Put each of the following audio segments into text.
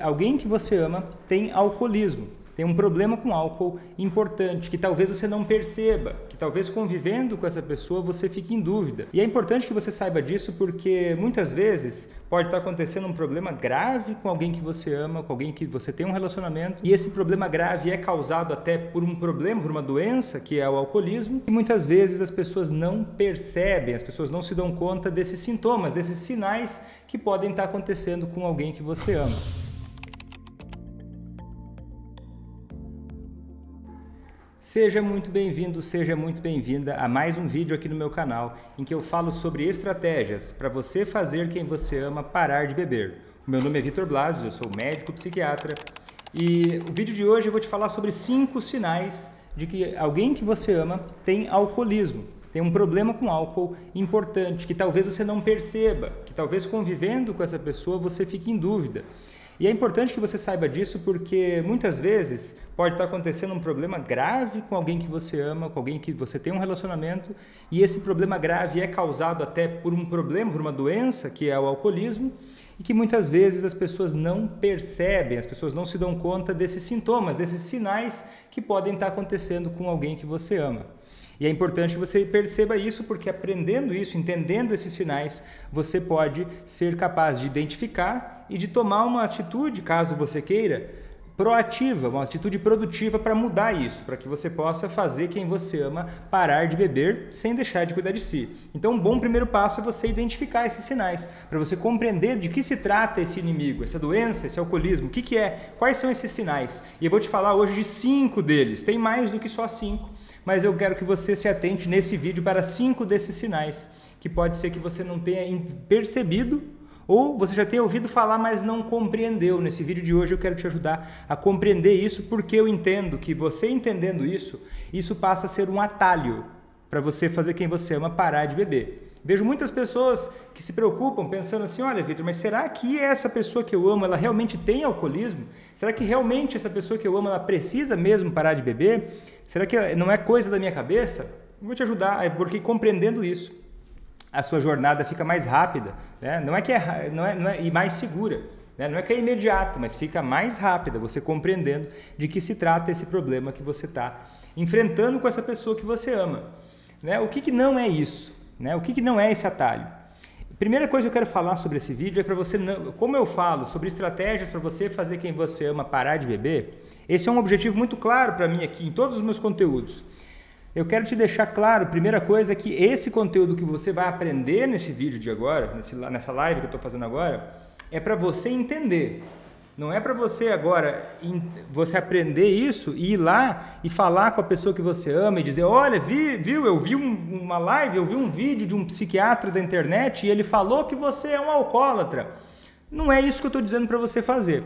Alguém que você ama tem alcoolismo, tem um problema com álcool importante, que talvez você não perceba, que talvez convivendo com essa pessoa você fique em dúvida. E é importante que você saiba disso porque muitas vezes pode estar acontecendo um problema grave com alguém que você ama, com alguém que você tem um relacionamento, e esse problema grave é causado até por um problema, por uma doença, que é o alcoolismo, e muitas vezes as pessoas não percebem, as pessoas não se dão conta desses sintomas, desses sinais que podem estar acontecendo com alguém que você ama. Seja muito bem-vindo, seja muito bem-vinda a mais um vídeo aqui no meu canal em que eu falo sobre estratégias para você fazer quem você ama parar de beber. O meu nome é Vitor Blasius, eu sou médico psiquiatra e o vídeo de hoje eu vou te falar sobre 5 sinais de que alguém que você ama tem alcoolismo, tem um problema com álcool importante, que talvez você não perceba, que talvez convivendo com essa pessoa você fique em dúvida. E é importante que você saiba disso porque muitas vezes pode estar acontecendo um problema grave com alguém que você ama, com alguém que você tem um relacionamento, e esse problema grave é causado até por um problema, por uma doença, que é o alcoolismo, e que muitas vezes as pessoas não percebem, as pessoas não se dão conta desses sintomas, desses sinais que podem estar acontecendo com alguém que você ama. E é importante que você perceba isso, porque aprendendo isso, entendendo esses sinais, você pode ser capaz de identificar e de tomar uma atitude, caso você queira, proativa, uma atitude produtiva para mudar isso, para que você possa fazer quem você ama parar de beber sem deixar de cuidar de si. Então, um bom primeiro passo é você identificar esses sinais, para você compreender de que se trata esse inimigo, essa doença, esse alcoolismo, o que é, quais são esses sinais. E eu vou te falar hoje de 5 deles, tem mais do que só 5. Mas eu quero que você se atente nesse vídeo para 5 desses sinais, que pode ser que você não tenha percebido ou você já tenha ouvido falar, mas não compreendeu. Nesse vídeo de hoje eu quero te ajudar a compreender isso, porque eu entendo que você entendendo isso, isso passa a ser um atalho para você fazer quem você ama parar de beber. Vejo muitas pessoas que se preocupam pensando assim, olha Vitor, mas será que essa pessoa que eu amo, ela realmente tem alcoolismo? Será que realmente essa pessoa que eu amo, ela precisa mesmo parar de beber? Será que não é coisa da minha cabeça? Eu vou te ajudar, porque compreendendo isso, a sua jornada fica mais rápida, né? Não é e mais segura, né? Não é que é imediato, mas fica mais rápida você compreendendo de que se trata esse problema que você está enfrentando com essa pessoa que você ama, né? O que não é isso? Né? O que não é esse atalho? Primeira coisa que eu quero falar sobre esse vídeo é para você, como eu falo sobre estratégias para você fazer quem você ama parar de beber, esse é um objetivo muito claro para mim aqui em todos os meus conteúdos. Eu quero te deixar claro, primeira coisa, que esse conteúdo que você vai aprender nesse vídeo de agora, nessa live que eu estou fazendo agora, é para você entender. Não é para você agora, você aprender isso e ir lá e falar com a pessoa que você ama e dizer, olha, viu, eu vi uma live, eu vi um vídeo de um psiquiatra da internet e ele falou que você é um alcoólatra. Não é isso que eu estou dizendo para você fazer.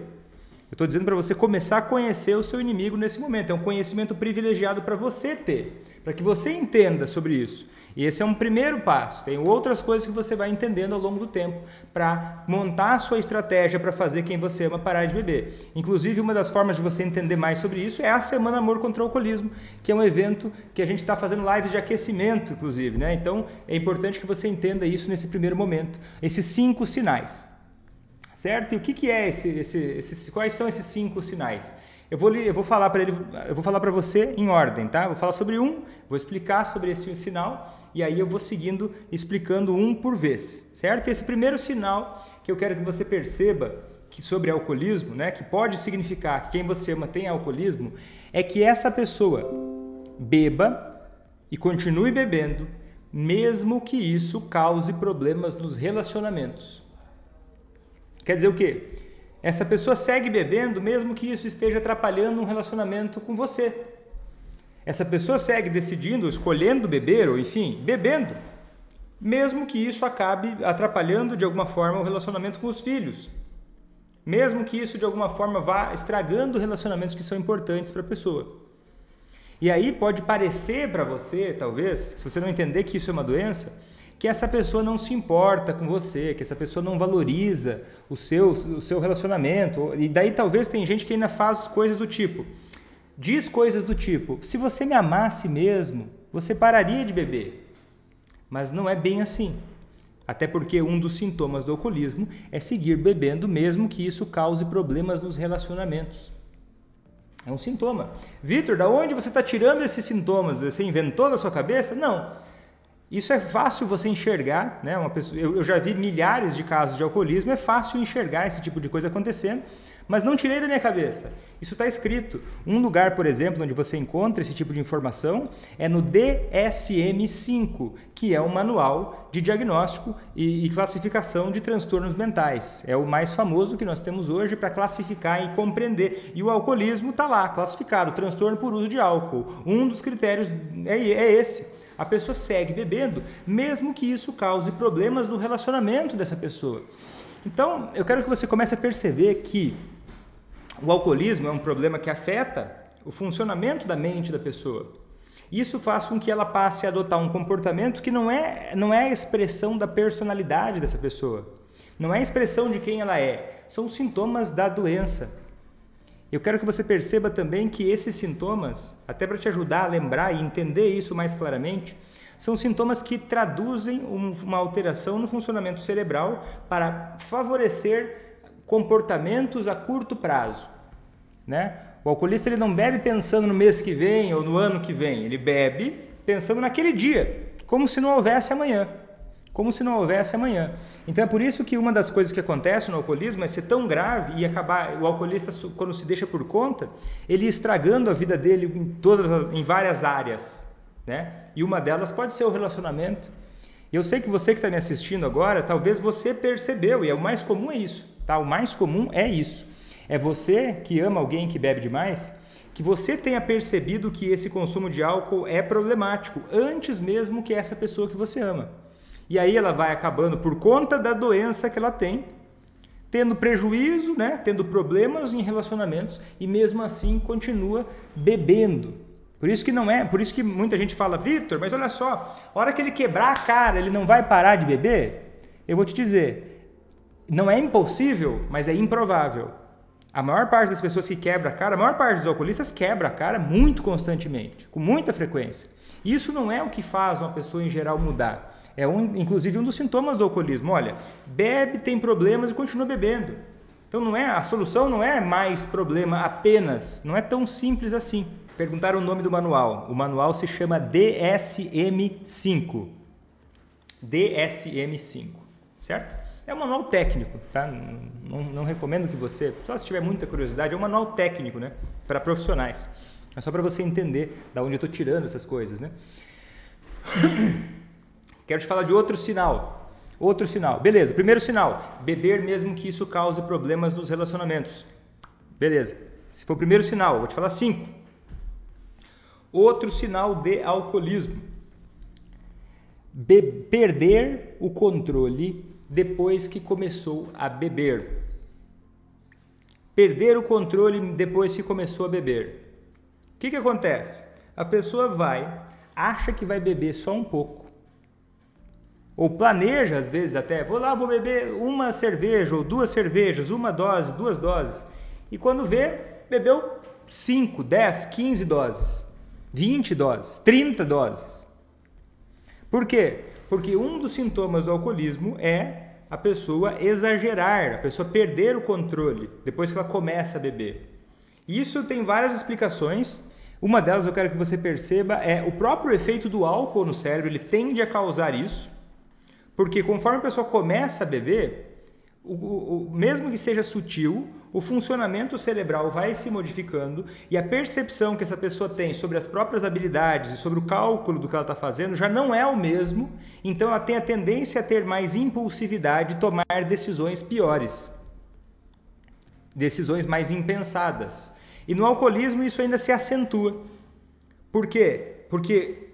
Eu estou dizendo para você começar a conhecer o seu inimigo nesse momento. É um conhecimento privilegiado para você ter, para que você entenda sobre isso. E esse é um primeiro passo. Tem outras coisas que você vai entendendo ao longo do tempo para montar a sua estratégia para fazer quem você ama parar de beber. Inclusive, uma das formas de você entender mais sobre isso é a Semana Amor contra o Alcoolismo, que é um evento que a gente está fazendo lives de aquecimento, inclusive, né? Então, é importante que você entenda isso nesse primeiro momento. Esses 5 sinais. Certo? E o que é quais são esses 5 sinais? Eu vou falar para você em ordem, tá? Vou falar sobre um, vou explicar sobre esse sinal e aí eu vou seguindo explicando um por vez, certo? E esse primeiro sinal que eu quero que você perceba que sobre alcoolismo, né, que pode significar que quem você ama tem alcoolismo, é que essa pessoa beba e continue bebendo, mesmo que isso cause problemas nos relacionamentos. Quer dizer o quê? Essa pessoa segue bebendo mesmo que isso esteja atrapalhando um relacionamento com você. Essa pessoa segue decidindo, escolhendo beber, ou enfim, bebendo, mesmo que isso acabe atrapalhando de alguma forma o relacionamento com os filhos. Mesmo que isso de alguma forma vá estragando relacionamentos que são importantes para a pessoa. E aí pode parecer para você, talvez, se você não entender que isso é uma doença, que essa pessoa não se importa com você, que essa pessoa não valoriza o seu relacionamento. E daí talvez tem gente que ainda faz coisas do tipo, diz coisas do tipo, se você me amasse mesmo, você pararia de beber. Mas não é bem assim. Até porque um dos sintomas do alcoolismo é seguir bebendo, mesmo que isso cause problemas nos relacionamentos. É um sintoma. Vitor, da onde você está tirando esses sintomas? Você inventou na sua cabeça? Não. Isso é fácil você enxergar, né? Eu já vi milhares de casos de alcoolismo, é fácil enxergar esse tipo de coisa acontecendo, mas não tirei da minha cabeça. Isso está escrito. Um lugar, por exemplo, onde você encontra esse tipo de informação é no DSM-5, que é um manual de diagnóstico e classificação de transtornos mentais. É o mais famoso que nós temos hoje para classificar e compreender. E o alcoolismo está lá, classificado, transtorno por uso de álcool. Um dos critérios é esse. A pessoa segue bebendo, mesmo que isso cause problemas no relacionamento dessa pessoa. Então, eu quero que você comece a perceber que o alcoolismo é um problema que afeta o funcionamento da mente da pessoa. Isso faz com que ela passe a adotar um comportamento que não é a expressão da personalidade dessa pessoa. Não é a expressão de quem ela é. São sintomas da doença. Eu quero que você perceba também que esses sintomas, até para te ajudar a lembrar e entender isso mais claramente, são sintomas que traduzem uma alteração no funcionamento cerebral para favorecer comportamentos a curto prazo, né? O alcoolista ele não bebe pensando no mês que vem ou no ano que vem, ele bebe pensando naquele dia, como se não houvesse amanhã. Como se não houvesse amanhã. Então é por isso que uma das coisas que acontece no alcoolismo é ser tão grave e acabar o alcoolista, quando se deixa por conta, ele estragando a vida dele em várias áreas, né? E uma delas pode ser o relacionamento. E eu sei que você que está me assistindo agora, talvez você percebeu, e o mais comum é isso, tá? O mais comum é isso. É você que ama alguém que bebe demais, que você tenha percebido que esse consumo de álcool é problemático, antes mesmo que essa pessoa que você ama. E aí ela vai acabando, por conta da doença que ela tem, tendo prejuízo, né? Tendo problemas em relacionamentos e mesmo assim continua bebendo. Por isso que muita gente fala, Vitor, mas olha só, a hora que ele quebrar a cara, ele não vai parar de beber? Eu vou te dizer, não é impossível, mas é improvável. A maior parte das pessoas que quebra a cara, a maior parte dos alcoolistas quebra a cara muito constantemente, com muita frequência. Isso não é o que faz uma pessoa em geral mudar. É inclusive um dos sintomas do alcoolismo. Olha, bebe, tem problemas e continua bebendo. Então a solução não é mais problema apenas, não é tão simples assim. Perguntaram o nome do manual. O manual se chama DSM-5. DSM-5, certo? É um manual técnico, tá? Não recomendo que você, só se tiver muita curiosidade, é um manual técnico, né? Para profissionais. É só para você entender de onde eu estou tirando essas coisas, né? Quero te falar de outro sinal. Outro sinal. Beleza, primeiro sinal. Beber mesmo que isso cause problemas nos relacionamentos. Beleza. Se for o primeiro sinal, vou te falar 5. Outro sinal de alcoolismo. Perder o controle depois que começou a beber. Perder o controle depois que começou a beber. O que acontece? A pessoa acha que vai beber só um pouco. Ou planeja, às vezes até, vou beber uma cerveja ou 2 cervejas, 1 dose, 2 doses. E quando vê, bebeu 5, 10, 15 doses, 20 doses, 30 doses. Por quê? Porque um dos sintomas do alcoolismo é a pessoa exagerar, a pessoa perder o controle depois que ela começa a beber. Isso tem várias explicações. Uma delas eu quero que você perceba é o próprio efeito do álcool no cérebro, ele tende a causar isso. Porque conforme a pessoa começa a beber, mesmo que seja sutil, o funcionamento cerebral vai se modificando e a percepção que essa pessoa tem sobre as próprias habilidades e sobre o cálculo do que ela está fazendo já não é o mesmo, então ela tem a tendência a ter mais impulsividade e tomar decisões piores, decisões mais impensadas. E no alcoolismo isso ainda se acentua. Por quê? Porque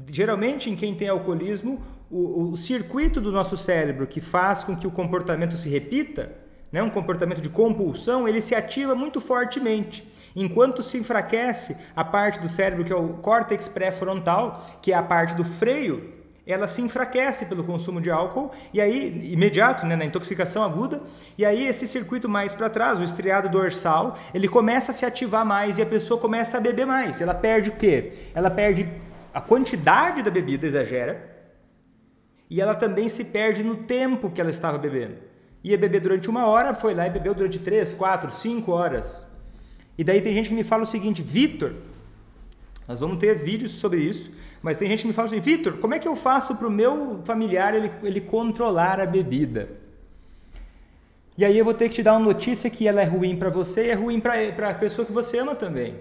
geralmente em quem tem alcoolismo, o circuito do nosso cérebro que faz com que o comportamento se repita, né, um comportamento de compulsão, ele se ativa muito fortemente. Enquanto se enfraquece a parte do cérebro que é o córtex pré-frontal, que é a parte do freio, ela se enfraquece pelo consumo de álcool, e aí, imediato, né, na intoxicação aguda, e aí esse circuito mais para trás, o estriado dorsal, ele começa a se ativar mais e a pessoa começa a beber mais. Ela perde o quê? Ela perde a quantidade da bebida, exagera, E ela também se perde no tempo que ela estava bebendo. Ia beber durante 1 hora, foi lá e bebeu durante 3, 4, 5 horas. E daí tem gente que me fala o seguinte: Vitor, nós vamos ter vídeos sobre isso, mas tem gente que me fala assim: Vitor, como é que eu faço para o meu familiar ele controlar a bebida? E aí eu vou ter que te dar uma notícia que ela é ruim para você e é ruim para a pessoa que você ama também.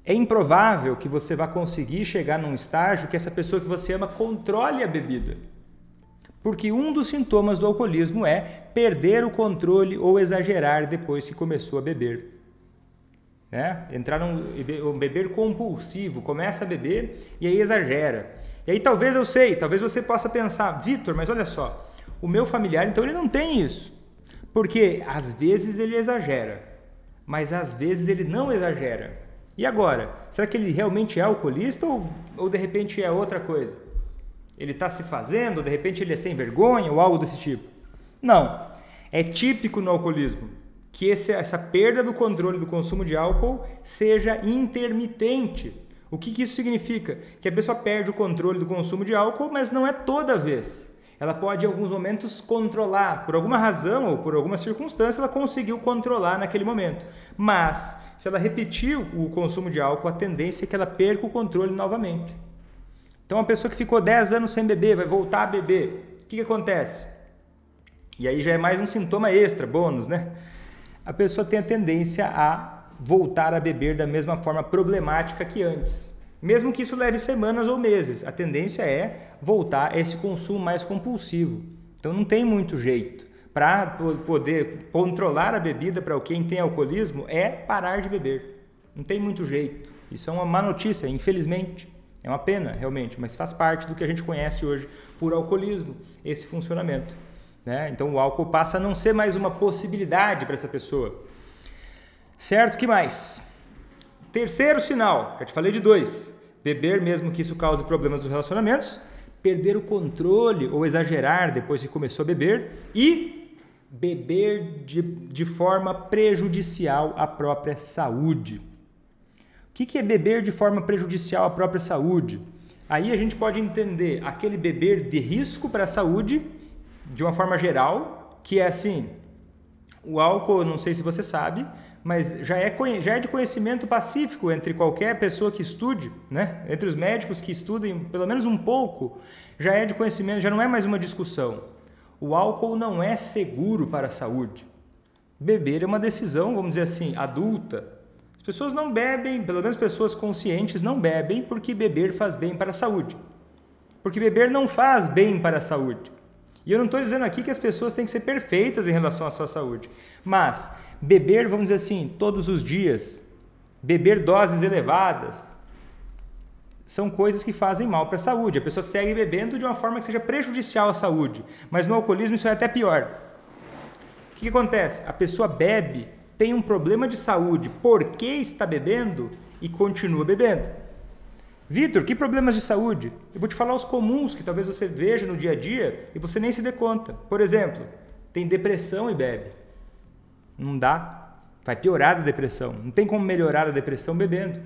É improvável que você vá conseguir chegar num estágio que essa pessoa que você ama controle a bebida. Porque um dos sintomas do alcoolismo é perder o controle ou exagerar depois que começou a beber. Entrar um beber compulsivo, começa a beber e aí exagera. E aí talvez você possa pensar: Vitor, mas olha só, o meu familiar então ele não tem isso. Porque às vezes ele exagera, mas às vezes ele não exagera. E agora? Será que ele realmente é alcoolista ou de repente é outra coisa? Ele está se fazendo, de repente ele é sem vergonha ou algo desse tipo? Não. É típico no alcoolismo que essa perda do controle do consumo de álcool seja intermitente. O que isso significa? Que a pessoa perde o controle do consumo de álcool, mas não é toda vez. Ela pode, em alguns momentos, controlar. Por alguma razão ou por alguma circunstância, ela conseguiu controlar naquele momento. Mas, se ela repetir o consumo de álcool, a tendência é que ela perca o controle novamente. Então, uma pessoa que ficou 10 anos sem beber, vai voltar a beber. O que acontece? E aí já é mais um sintoma extra, bônus, né? A pessoa tem a tendência a voltar a beber da mesma forma problemática que antes. Mesmo que isso leve semanas ou meses, a tendência é voltar a esse consumo mais compulsivo. Então não tem muito jeito. Para poder controlar a bebida para quem tem alcoolismo é parar de beber. Não tem muito jeito. Isso é uma má notícia, infelizmente. É uma pena, realmente, mas faz parte do que a gente conhece hoje por alcoolismo, esse funcionamento. Então o álcool passa a não ser mais uma possibilidade para essa pessoa. Certo? O que mais? Terceiro sinal, já te falei de 2. Beber mesmo que isso cause problemas nos relacionamentos, perder o controle ou exagerar depois que começou a beber e beber de forma prejudicial à própria saúde. O que é beber de forma prejudicial à própria saúde? Aí a gente pode entender aquele beber de risco para a saúde de uma forma geral, que é assim: o álcool, não sei se você sabe, mas já é de conhecimento pacífico entre qualquer pessoa que estude, entre os médicos que estudem pelo menos um pouco, já é de conhecimento, já não é mais uma discussão. O álcool não é seguro para a saúde. Beber é uma decisão, vamos dizer assim, adulta. As pessoas não bebem, pelo menos pessoas conscientes não bebem porque beber faz bem para a saúde. Porque beber não faz bem para a saúde. E eu não estou dizendo aqui que as pessoas têm que ser perfeitas em relação à sua saúde, mas beber, vamos dizer assim, todos os dias, beber doses elevadas, são coisas que fazem mal para a saúde. A pessoa segue bebendo de uma forma que seja prejudicial à saúde, mas no alcoolismo isso é até pior. O que acontece? A pessoa bebe, tem um problema de saúde porque está bebendo e continua bebendo. Vitor, que problemas de saúde? Eu vou te falar os comuns que talvez você veja no dia a dia e você nem se dê conta. Por exemplo, tem depressão e bebe. Não dá. Vai piorar a depressão. Não tem como melhorar a depressão bebendo.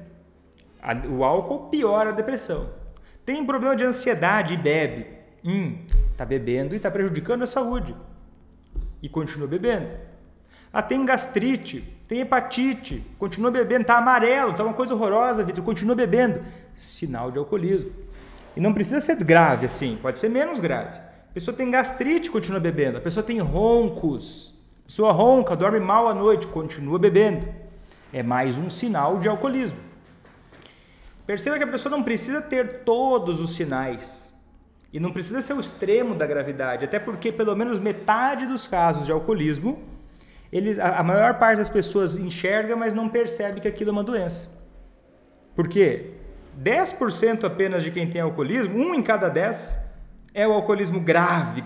O álcool piora a depressão. Tem problema de ansiedade e bebe. Está bebendo e está prejudicando a saúde. E continua bebendo. Tem gastrite, tem hepatite, continua bebendo, está amarelo, está uma coisa horrorosa, Vitor, continua bebendo. Sinal de alcoolismo. E não precisa ser grave assim, pode ser menos grave. A pessoa tem gastrite, continua bebendo. A pessoa tem roncos, a pessoa ronca, dorme mal à noite, continua bebendo. É mais um sinal de alcoolismo. Perceba que a pessoa não precisa ter todos os sinais. E não precisa ser o extremo da gravidade, até porque pelo menos metade dos casos de alcoolismo, a maior parte das pessoas enxerga, mas não percebe que aquilo é uma doença. Por quê? 10% apenas de quem tem alcoolismo, 1 em cada 10, é o alcoolismo grave.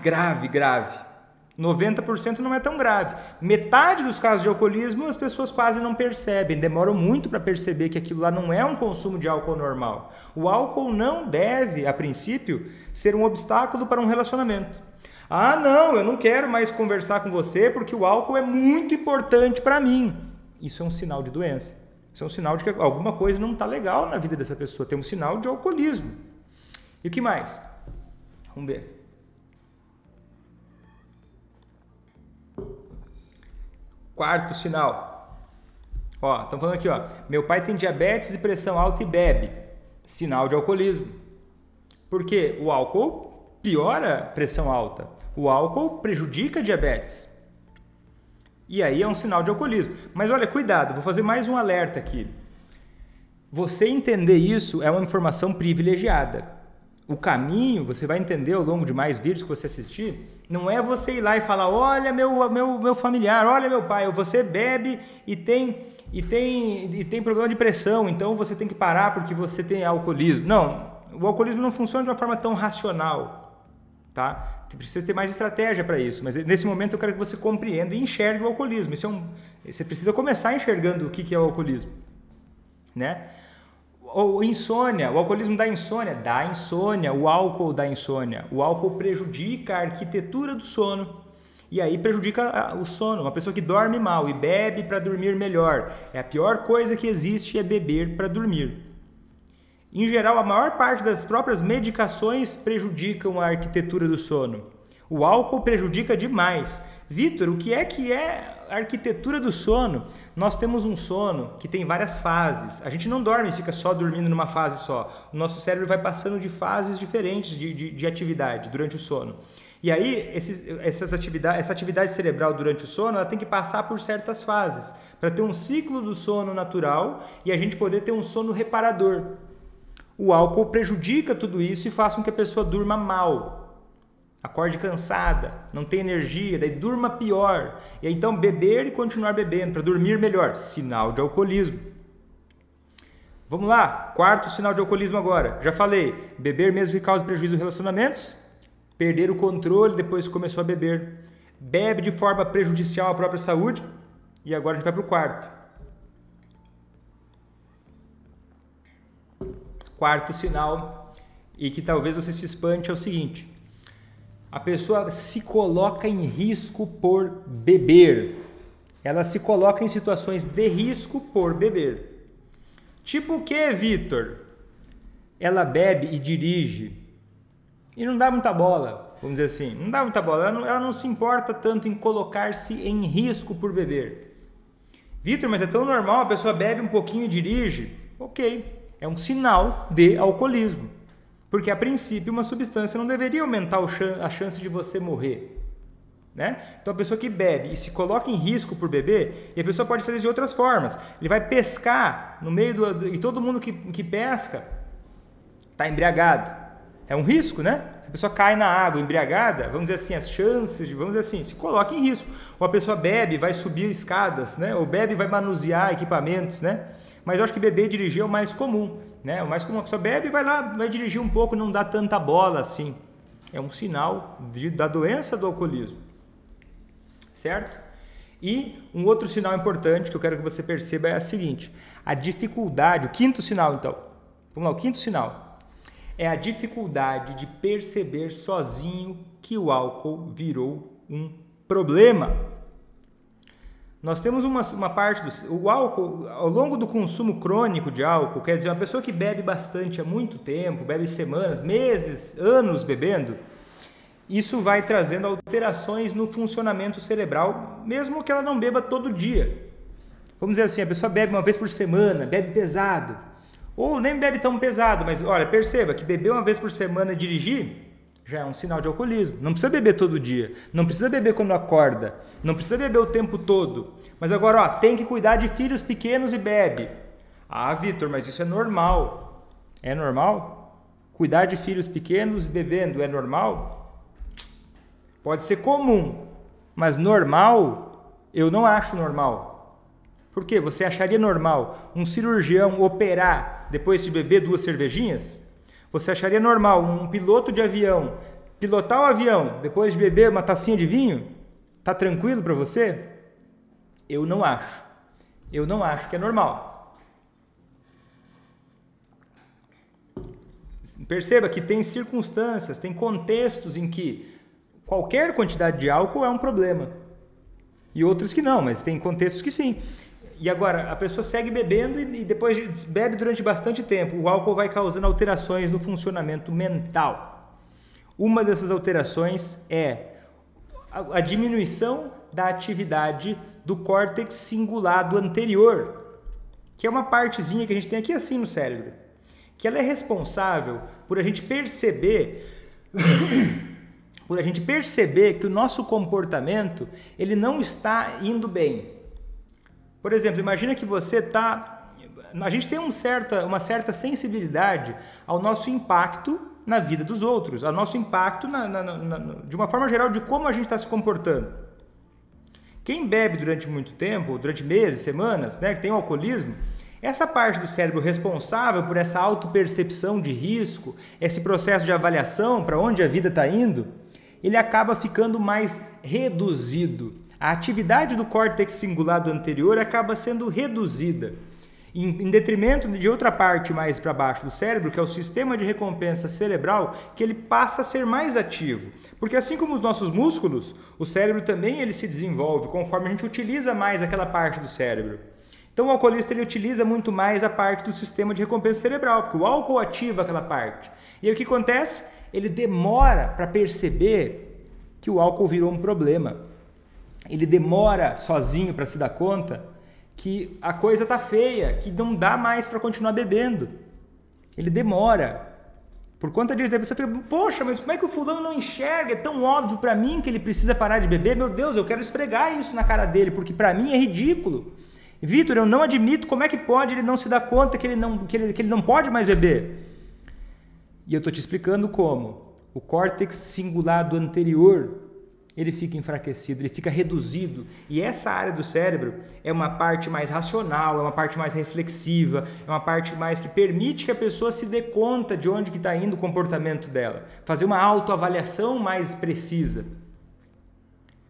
90% não é tão grave. Metade dos casos de alcoolismo as pessoas quase não percebem, demoram muito para perceber que aquilo lá não é um consumo de álcool normal. O álcool não deve, a princípio, ser um obstáculo para um relacionamento. Não, eu não quero mais conversar com você porque o álcool é muito importante para mim. Isso é um sinal de doença. Isso é um sinal de que alguma coisa não está legal na vida dessa pessoa. Tem um sinal de alcoolismo. E o que mais? Vamos ver. Quarto sinal. Ó, estão falando aqui, ó. Meu pai tem diabetes e pressão alta e bebe. Sinal de alcoolismo. Porque o álcool piora a pressão alta. O álcool prejudica a diabetes. E aí é um sinal de alcoolismo. Mas olha, cuidado, vou fazer mais um alerta aqui. Você entender isso é uma informação privilegiada. O caminho, você vai entender ao longo de mais vídeos que você assistir, não é você ir lá e falar, olha meu familiar, olha meu pai, você bebe e tem problema de pressão, então você tem que parar porque você tem alcoolismo. Não, o alcoolismo não funciona de uma forma tão racional, tá? Precisa ter mais estratégia para isso, mas nesse momento eu quero que você compreenda e enxergue o alcoolismo. Você precisa começar enxergando o que é o alcoolismo, né? Ou insônia, o alcoolismo dá insônia, o álcool dá insônia. O álcool prejudica a arquitetura do sono e aí prejudica o sono. Uma pessoa que dorme mal e bebe para dormir melhor. A pior coisa que existe é beber para dormir. Em geral, a maior parte das próprias medicações prejudicam a arquitetura do sono. O álcool prejudica demais. Vitor, o que é a arquitetura do sono? Nós temos um sono que tem várias fases. A gente não dorme e fica só dormindo numa fase só. O nosso cérebro vai passando de fases diferentes de atividade durante o sono. E aí, essa atividade cerebral durante o sono, ela tem que passar por certas fases para ter um ciclo do sono natural e a gente poder ter um sono reparador. O álcool prejudica tudo isso e faz com que a pessoa durma mal. Acorde cansada, não tem energia, daí durma pior. E aí, então beber e continuar bebendo para dormir melhor. Sinal de alcoolismo. Vamos lá, quarto sinal de alcoolismo agora. Já falei, beber mesmo que cause prejuízo em relacionamentos, perder o controle depois que começou a beber, bebe de forma prejudicial à própria saúde. E agora a gente vai para o quarto. Quarto sinal, e que talvez você se espante, é o seguinte: a pessoa se coloca em risco por beber. Ela se coloca em situações de risco por beber. Tipo o que, Vitor? Ela bebe e dirige e não dá muita bola, vamos dizer assim. Não dá muita bola, ela não se importa tanto em colocar-se em risco por beber. Vitor, mas é tão normal, a pessoa bebe um pouquinho e dirige? Ok, é um sinal de alcoolismo. Porque, a princípio, uma substância não deveria aumentar a chance de você morrer, né? Então, a pessoa que bebe e se coloca em risco por beber, e a pessoa pode fazer de outras formas. Ele vai pescar no meio e todo mundo que pesca está embriagado. É um risco, né? Se a pessoa cai na água embriagada, vamos dizer assim, as chances, vamos dizer assim, se coloca em risco. Ou a pessoa bebe, vai subir escadas, né? Ou bebe e vai manusear equipamentos, né? Mas eu acho que beber e dirigir é o mais comum, né? O mais comum, a pessoa bebe e vai dirigir um pouco, não dá tanta bola assim. É um sinal da doença do alcoolismo, certo? E um outro sinal importante que eu quero que você perceba é a seguinte: a dificuldade, o quinto sinal então, vamos lá, o quinto sinal é a dificuldade de perceber sozinho que o álcool virou um problema. Nós temos uma parte o álcool, ao longo do consumo crônico de álcool, quer dizer, uma pessoa que bebe bastante há muito tempo, bebe semanas, meses, anos bebendo, isso vai trazendo alterações no funcionamento cerebral, mesmo que ela não beba todo dia. Vamos dizer assim, a pessoa bebe uma vez por semana, bebe pesado, ou nem bebe tão pesado, mas olha, perceba que beber uma vez por semana e dirigir já é um sinal de alcoolismo. Não precisa beber todo dia, não precisa beber quando acorda, não precisa beber o tempo todo. Mas agora, ó, tem que cuidar de filhos pequenos e bebe. Ah, Vitor, mas isso é normal. É normal? Cuidar de filhos pequenos bebendo é normal? Pode ser comum, mas normal eu não acho normal. Por quê? Você acharia normal um cirurgião operar depois de beber 2 cervejinhas? Você acharia normal um piloto de avião pilotar o avião depois de beber uma tacinha de vinho? Tá tranquilo para você? Eu não acho. Eu não acho que é normal. Perceba que tem circunstâncias, tem contextos em que qualquer quantidade de álcool é um problema. E outros que não, mas tem contextos que sim. E agora, a pessoa segue bebendo e depois bebe durante bastante tempo. O álcool vai causando alterações no funcionamento mental. Uma dessas alterações é a diminuição da atividade do córtex cingulado anterior, que é uma partezinha que a gente tem aqui assim no cérebro, que ela é responsável por a gente perceber que o nosso comportamento ele não está indo bem. Por exemplo, imagina que você está... A gente tem uma certa sensibilidade ao nosso impacto na vida dos outros, ao nosso impacto de uma forma geral de como a gente está se comportando. Quem bebe durante muito tempo, durante meses, semanas, né, que tem o alcoolismo, essa parte do cérebro responsável por essa autopercepção de risco, esse processo de avaliação para onde a vida está indo, ele acaba ficando mais reduzido. A atividade do córtex cingulado anterior acaba sendo reduzida, em detrimento de outra parte mais para baixo do cérebro, que é o sistema de recompensa cerebral, que ele passa a ser mais ativo. Porque assim como os nossos músculos, o cérebro também ele se desenvolve conforme a gente utiliza mais aquela parte do cérebro. Então o alcoolista ele utiliza muito mais a parte do sistema de recompensa cerebral, porque o álcool ativa aquela parte. E aí o que acontece? Ele demora para perceber que o álcool virou um problema. Ele demora sozinho para se dar conta que a coisa está feia, que não dá mais para continuar bebendo. Ele demora. Por conta disso, daí você fica, poxa, mas como é que o fulano não enxerga? É tão óbvio para mim que ele precisa parar de beber. Meu Deus, eu quero esfregar isso na cara dele, porque para mim é ridículo. Vitor, eu não admito, como é que pode ele não se dar conta que ele não pode mais beber? E eu estou te explicando como. O córtex cingulado anterior, ele fica enfraquecido, ele fica reduzido. E essa área do cérebro é uma parte mais racional, é uma parte mais reflexiva, é uma parte mais que permite que a pessoa se dê conta de onde que está indo o comportamento dela. Fazer uma autoavaliação mais precisa.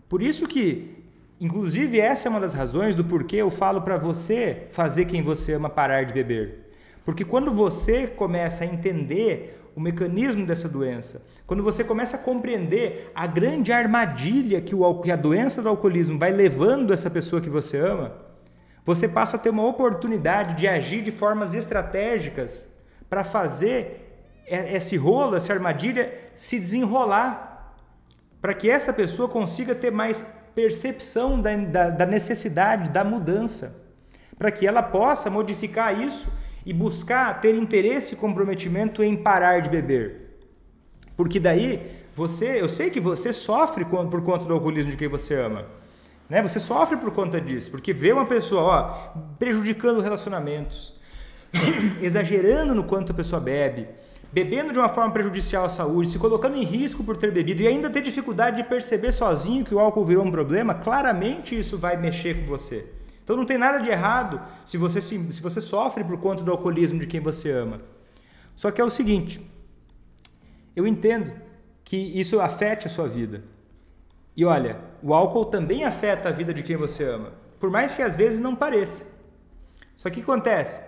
Por isso que, inclusive, essa é uma das razões do porquê eu falo para você fazer quem você ama parar de beber. Porque quando você começa a entender o mecanismo dessa doença, quando você começa a compreender a grande armadilha que a doença do alcoolismo vai levando essa pessoa que você ama, você passa a ter uma oportunidade de agir de formas estratégicas para fazer esse rolo, essa armadilha se desenrolar, para que essa pessoa consiga ter mais percepção da necessidade da mudança, para que ela possa modificar isso e buscar ter interesse e comprometimento em parar de beber. Porque daí, eu sei que você sofre por conta do alcoolismo de quem você ama. Né? Você sofre por conta disso, porque vê uma pessoa prejudicando relacionamentos, exagerando no quanto a pessoa bebe, bebendo de uma forma prejudicial à saúde, se colocando em risco por ter bebido e ainda ter dificuldade de perceber sozinho que o álcool virou um problema, claramente isso vai mexer com você. Então não tem nada de errado se você sofre por conta do alcoolismo de quem você ama. Só que é o seguinte, eu entendo que isso afete a sua vida. E olha, o álcool também afeta a vida de quem você ama, por mais que às vezes não pareça. Só que o que acontece?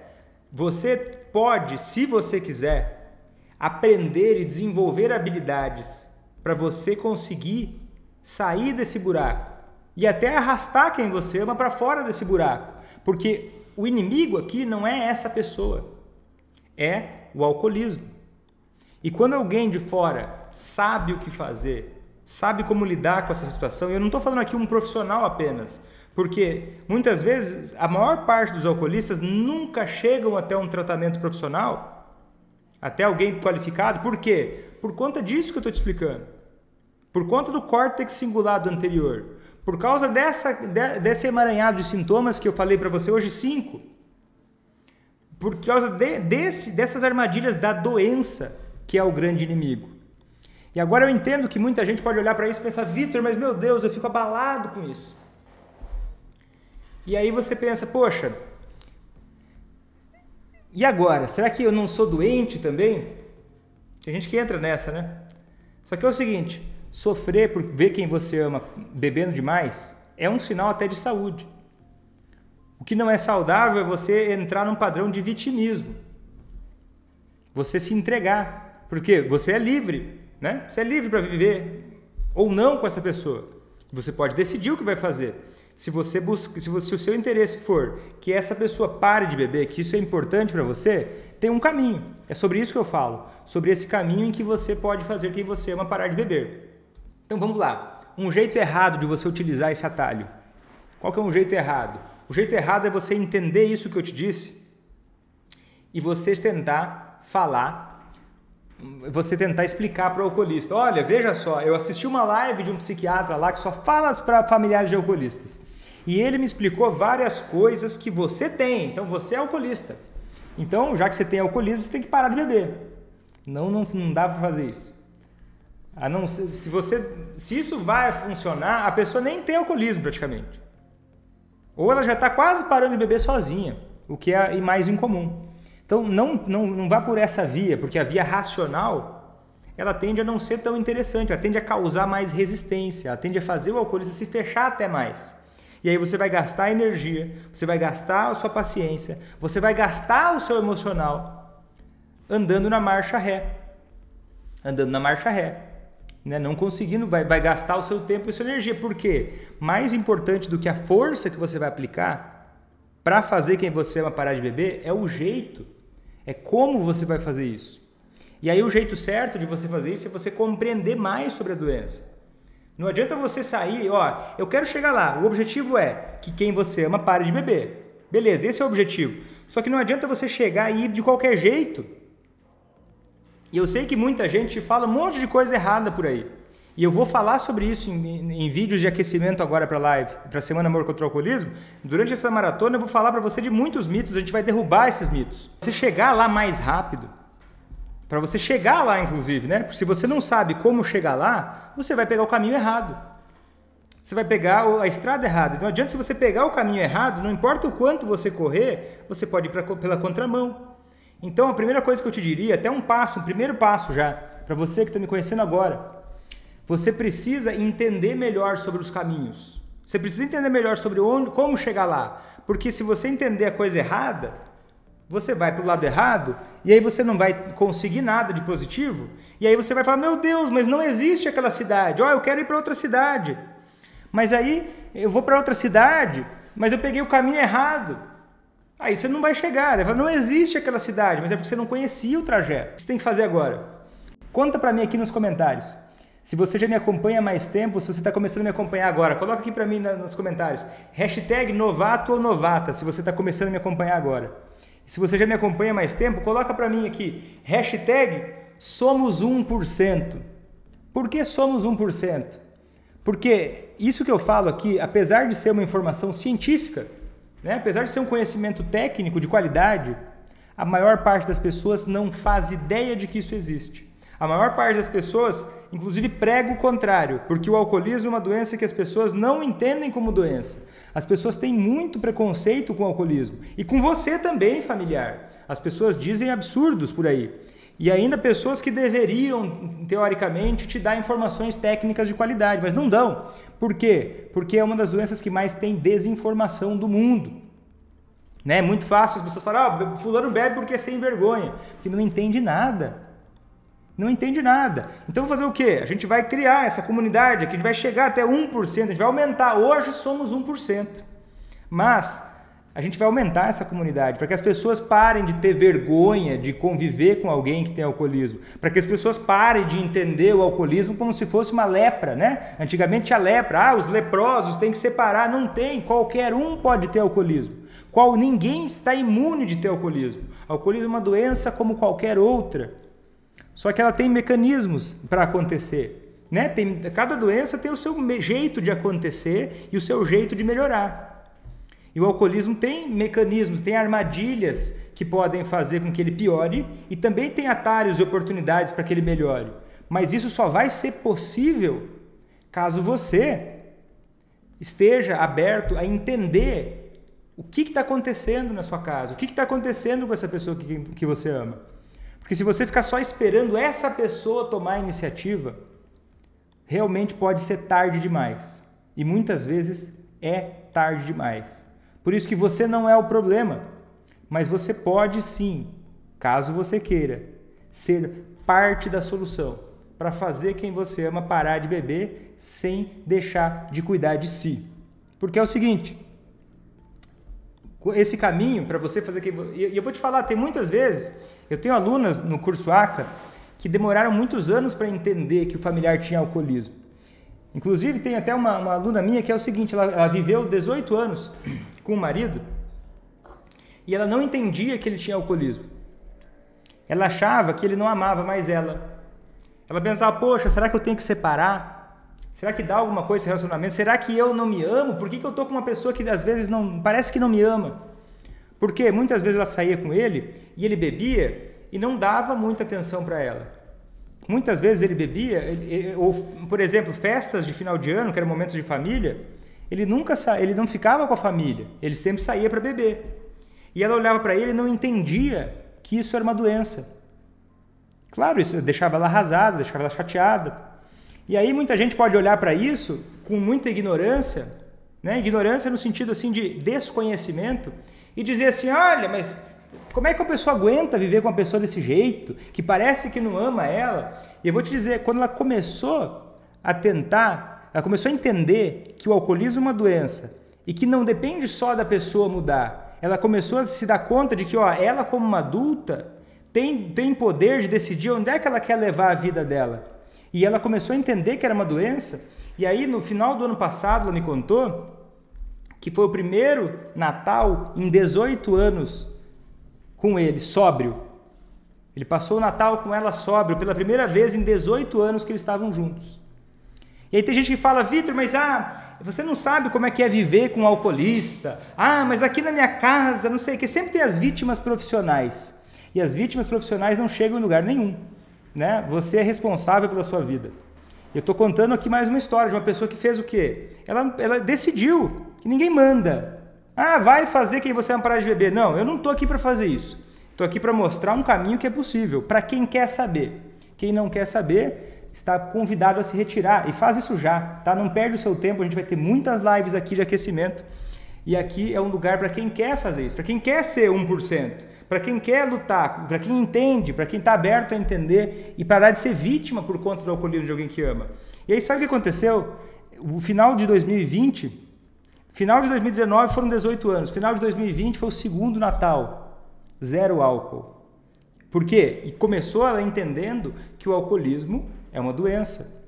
Você pode, se você quiser, aprender e desenvolver habilidades para você conseguir sair desse buraco. E até arrastar quem você ama para fora desse buraco. Porque o inimigo aqui não é essa pessoa. É o alcoolismo. E quando alguém de fora sabe o que fazer, sabe como lidar com essa situação, e eu não estou falando aqui um profissional apenas, porque muitas vezes a maior parte dos alcoolistas nunca chegam até um tratamento profissional, até alguém qualificado. Por quê? Por conta disso que eu estou te explicando. Por conta do córtex cingulado anterior. Por causa desse emaranhado de sintomas que eu falei para você hoje, 5. Por causa dessas armadilhas da doença, que é o grande inimigo. E agora eu entendo que muita gente pode olhar para isso e pensar, Vitor, mas meu Deus, eu fico abalado com isso. E aí você pensa, poxa, e agora? Será que eu não sou doente também? Tem gente que entra nessa, né? Só que é o seguinte... Sofrer por ver quem você ama bebendo demais é um sinal até de saúde. O que não é saudável é você entrar num padrão de vitimismo. Você se entregar. Porque você é livre, né? Você é livre para viver ou não com essa pessoa. Você pode decidir o que vai fazer. Se o seu interesse for que essa pessoa pare de beber, que isso é importante para você, tem um caminho. É sobre isso que eu falo. Sobre esse caminho em que você pode fazer quem você ama parar de beber. Então vamos lá, um jeito errado de você utilizar esse atalho. Qual que é um jeito errado? O jeito errado é você entender isso que eu te disse e você tentar falar, você tentar explicar para o alcoolista. Olha, veja só, eu assisti uma live de um psiquiatra lá que só fala para familiares de alcoolistas. E ele me explicou várias coisas que você tem, então você é alcoolista. Então, já que você tem alcoolismo, você tem que parar de beber. Não dá para fazer isso. Se isso vai funcionar, a pessoa nem tem alcoolismo praticamente. Ou ela já está quase parando de beber sozinha, o que é mais incomum. Então não vá por essa via, porque a via racional, ela tende a não ser tão interessante, ela tende a causar mais resistência, ela tende a fazer o alcoolista se fechar até mais. E aí você vai gastar energia, você vai gastar a sua paciência, você vai gastar o seu emocional andando na marcha ré. Andando na marcha ré. Né? Não conseguindo, vai gastar o seu tempo e a sua energia. Por quê? Mais importante do que a força que você vai aplicar para fazer quem você ama parar de beber é o jeito. É como você vai fazer isso. E aí o jeito certo de você fazer isso é você compreender mais sobre a doença. Não adianta você sair, eu quero chegar lá. O objetivo é que quem você ama pare de beber. Beleza, esse é o objetivo. Só que não adianta você chegar e ir de qualquer jeito. E eu sei que muita gente fala um monte de coisa errada por aí. E eu vou falar sobre isso em vídeos de aquecimento agora para a live, para a Semana Amor contra o Alcoolismo. Durante essa maratona eu vou falar para você de muitos mitos, a gente vai derrubar esses mitos. Você chegar lá mais rápido, para você chegar lá inclusive, né? Porque se você não sabe como chegar lá, você vai pegar o caminho errado. Você vai pegar a estrada errada. Então não adianta se você pegar o caminho errado, não importa o quanto você correr, você pode ir pela contramão. Então a primeira coisa que eu te diria, até um primeiro passo já, para você que está me conhecendo agora, você precisa entender melhor sobre os caminhos. Você precisa entender melhor sobre como chegar lá. Porque se você entender a coisa errada, você vai para o lado errado e aí você não vai conseguir nada de positivo. E aí você vai falar, meu Deus, mas não existe aquela cidade. Eu quero ir para outra cidade. Mas aí eu vou para outra cidade, mas eu peguei o caminho errado. Aí você não vai chegar. Não existe aquela cidade, mas é porque você não conhecia o trajeto. O que você tem que fazer agora? Conta para mim aqui nos comentários. Se você já me acompanha há mais tempo, se você está começando a me acompanhar agora, coloca aqui para mim nos comentários. Hashtag novato ou novata, se você está começando a me acompanhar agora. E se você já me acompanha há mais tempo, coloca para mim aqui. Hashtag somos 1%. Por que somos 1%? Porque isso que eu falo aqui, apesar de ser uma informação científica, né? Apesar de ser um conhecimento técnico de qualidade, a maior parte das pessoas não faz ideia de que isso existe. A maior parte das pessoas, inclusive, prega o contrário, porque o alcoolismo é uma doença que as pessoas não entendem como doença. As pessoas têm muito preconceito com o alcoolismo. E com você também, familiar. As pessoas dizem absurdos por aí. E ainda pessoas que deveriam, teoricamente, te dar informações técnicas de qualidade, mas não dão. Por quê? Porque é uma das doenças que mais tem desinformação do mundo. Né? É muito fácil as pessoas falarem, fulano bebe porque é sem vergonha, porque não entende nada. Não entende nada. Então vamos fazer o quê? A gente vai criar essa comunidade aqui, a gente vai chegar até 1%, a gente vai aumentar. Hoje somos 1%. Mas a gente vai aumentar essa comunidade para que as pessoas parem de ter vergonha de conviver com alguém que tem alcoolismo, para que as pessoas parem de entender o alcoolismo como se fosse uma lepra, né? Antigamente a lepra, os leprosos têm que separar, não tem, qualquer um pode ter alcoolismo. Ninguém está imune de ter alcoolismo. Alcoolismo é uma doença como qualquer outra. Só que ela tem mecanismos para acontecer. Né? Cada doença tem o seu jeito de acontecer e o seu jeito de melhorar. E o alcoolismo tem mecanismos, tem armadilhas que podem fazer com que ele piore e também tem atalhos e oportunidades para que ele melhore. Mas isso só vai ser possível caso você esteja aberto a entender o que está acontecendo na sua casa, o que está acontecendo com essa pessoa que você ama. Porque se você ficar só esperando essa pessoa tomar a iniciativa, realmente pode ser tarde demais. E muitas vezes é tarde demais. Por isso que você não é o problema, mas você pode sim, caso você queira, ser parte da solução para fazer quem você ama parar de beber sem deixar de cuidar de si. Porque é o seguinte, esse caminho para você fazer... E eu vou te falar, tem muitas vezes... Eu tenho alunas no curso ACA que demoraram muitos anos para entender que o familiar tinha alcoolismo. Inclusive, tem até uma aluna minha que é o seguinte, ela viveu 18 anos com o marido e ela não entendia que ele tinha alcoolismo. Ela achava que ele não amava mais ela. Ela pensava, poxa, será que eu tenho que separar? Será que dá alguma coisa esse relacionamento? Será que eu não me amo? Por que eu tô com uma pessoa que às vezes não parece que não me ama? Porque muitas vezes ela saía com ele e ele bebia e não dava muita atenção para ela. Muitas vezes ele bebia, ou por exemplo, festas de final de ano, que eram momentos de família, ele não ficava com a família, ele sempre saía para beber. E ela olhava para ele e não entendia que isso era uma doença. Claro, isso deixava ela arrasada, deixava ela chateada. E aí muita gente pode olhar para isso com muita ignorância, né? Ignorância no sentido assim de desconhecimento, e dizer assim, olha, mas como é que a pessoa aguenta viver com uma pessoa desse jeito, que parece que não ama ela? E eu vou te dizer, quando ela começou a entender que o alcoolismo é uma doença e que não depende só da pessoa mudar, ela começou a se dar conta de que ela como uma adulta tem poder de decidir onde é que ela quer levar a vida dela. E ela começou a entender que era uma doença, e aí no final do ano passado ela me contou que foi o primeiro Natal em 18 anos com ele, sóbrio. Ele passou o Natal com ela sóbrio, pela primeira vez em 18 anos que eles estavam juntos. E aí tem gente que fala, Vitor, mas você não sabe como é que é viver com um alcoolista. Mas aqui na minha casa, não sei o que, sempre tem as vítimas profissionais. E as vítimas profissionais não chegam em lugar nenhum, né? Você é responsável pela sua vida. Eu estou contando aqui mais uma história de uma pessoa que fez o quê? Ela decidiu que ninguém manda. Vai fazer que você vai parar de beber. Não, eu não estou aqui para fazer isso. Estou aqui para mostrar um caminho que é possível, para quem quer saber. Quem não quer saber, está convidado a se retirar. E faz isso já, tá? Não perde o seu tempo, a gente vai ter muitas lives aqui de aquecimento. E aqui é um lugar para quem quer fazer isso, para quem quer ser 1%, para quem quer lutar, para quem entende, para quem está aberto a entender e parar de ser vítima por conta do alcoolismo de alguém que ama. E aí sabe o que aconteceu? O final de 2020... Final de 2019 foram 18 anos. Final de 2020 foi o segundo Natal. 0 álcool. Por quê? E começou ela entendendo que o alcoolismo é uma doença.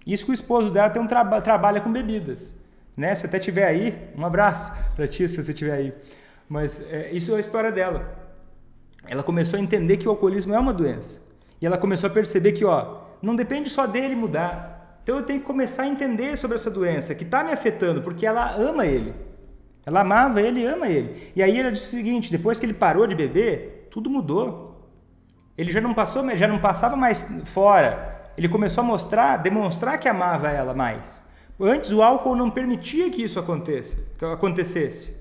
Isso que o esposo dela trabalha com bebidas. Né? Se até estiver aí, um abraço para ti se você estiver aí. Mas isso é a história dela. Ela começou a entender que o alcoolismo é uma doença. E ela começou a perceber que não depende só dele mudar. Então eu tenho que começar a entender sobre essa doença que está me afetando, porque ela ama ele. Ela amava ele e ama ele. E aí ela disse o seguinte, depois que ele parou de beber, tudo mudou. Ele já não passava mais fora. Ele começou a demonstrar que amava ela mais. Antes o álcool não permitia que isso acontecesse.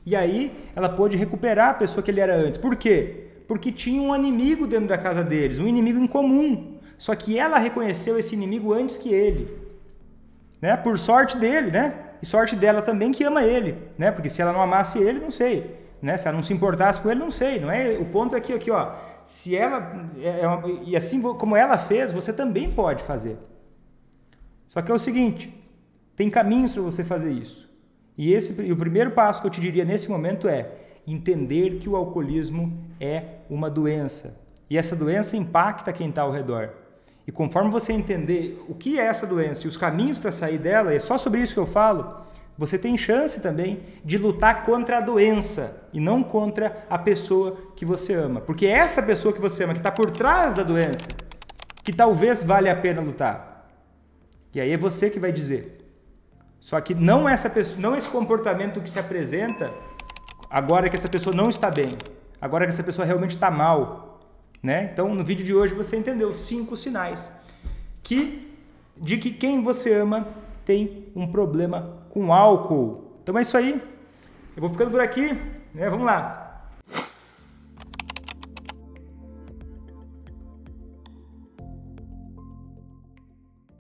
E aí ela pôde recuperar a pessoa que ele era antes. Por quê? Porque tinha um inimigo dentro da casa deles, um inimigo em comum. Só que ela reconheceu esse inimigo antes que ele, né? Por sorte dele, né? E sorte dela também que ama ele, né? Porque se ela não amasse ele, não sei, né? Se ela não se importasse com ele, não sei, não é? O ponto é que aqui, se ela e assim como ela fez, você também pode fazer. Só que é o seguinte, tem caminhos para você fazer isso. E o primeiro passo que eu te diria nesse momento é entender que o alcoolismo é uma doença. E essa doença impacta quem está ao redor. E conforme você entender o que é essa doença e os caminhos para sair dela, e é só sobre isso que eu falo, você tem chance também de lutar contra a doença e não contra a pessoa que você ama. Porque é essa pessoa que você ama, que está por trás da doença, que talvez valha a pena lutar. E aí é você que vai dizer. Só que não essa pessoa, não esse comportamento que se apresenta agora que essa pessoa não está bem, agora que essa pessoa realmente está mal. Né? Então, no vídeo de hoje você entendeu 5 sinais de que quem você ama tem um problema com álcool. Então é isso aí. Eu vou ficando por aqui, né? Vamos lá.